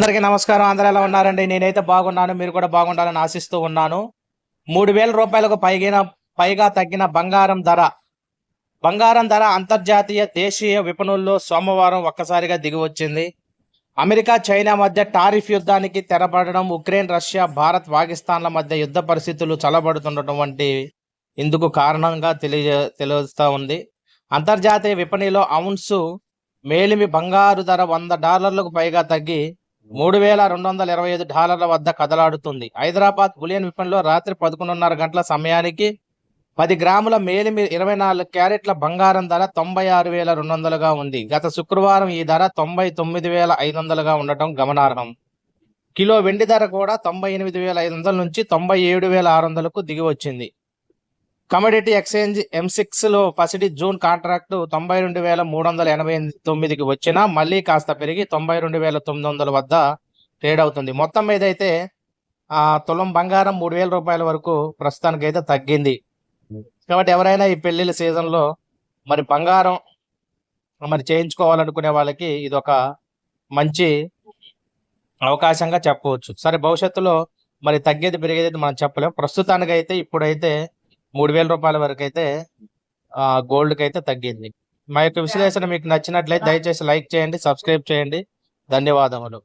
అందరికీ నమస్కారం. అందరూ ఎలా ఉన్నారండి? నేనైతే బాగున్నాను. మీరు కూడా బాగుండాలని ఆశిస్తూ ఉన్నాను. 3,000 రూపాయలకు పైగా తగ్గిన బంగారం ధర అంతర్జాతీయ దేశీయ విపణుల్లో సోమవారం ఒక్కసారిగా దిగివచ్చింది. అమెరికా చైనా మధ్య టారిఫ్ యుద్ధానికి తెరపడడం, ఉక్రెయిన్ రష్యా భారత్ పాకిస్తాన్ల మధ్య యుద్ధ పరిస్థితులు చల్లబడుతుండటం వంటి ఇందుకు కారణంగా తెలుస్తా ఉంది. అంతర్జాతీయ విపణిలో ఔన్సు మేలిమి బంగారు ధర $100లకు పైగా తగ్గి $3,225 వద్ద కదలాడుతుంది. హైదరాబాద్ బులియన్ విపణిలో రాత్రి 11:30 గంటల సమయానికి 10 గ్రాముల మేలిమి 24 క్యారెట్ల బంగారం ధర 96,200గా ఉంది. గత శుక్రవారం ఈ ధర 99,500గా ఉండటం గమనార్హం. కిలో వెండి ధర కూడా 98,500 నుంచి 97,600కు దిగి వచ్చింది. కమోడిటీ ఎక్స్చేంజ్ M6లో పసిడి జూన్ కాంట్రాక్టు 92,389కి వచ్చినా మళ్ళీ కాస్త పెరిగి 92,900 వద్ద ట్రేడ్ అవుతుంది. మొత్తం మీద అయితే తులం బంగారం 3,000 రూపాయల వరకు ప్రస్తుతానికైతే తగ్గింది. కాబట్టి ఎవరైనా ఈ పెళ్లిళ్ళ సీజన్లో మరి బంగారం చేయించుకోవాలనుకునే వాళ్ళకి ఇది ఒక మంచి అవకాశంగా చెప్పవచ్చు. సరే, భవిష్యత్తులో మరి తగ్గేది పెరిగేది మనం చెప్పలేం. ప్రస్తుతానికైతే ఇప్పుడైతే 3,000 రూపాయల వరకు అయితే గోల్డ్కి అయితే తగ్గింది. మా యొక్క విశ్లేషణ మీకు నచ్చినట్లయితే దయచేసి లైక్ చేయండి, సబ్స్క్రైబ్ చేయండి. ధన్యవాదములు.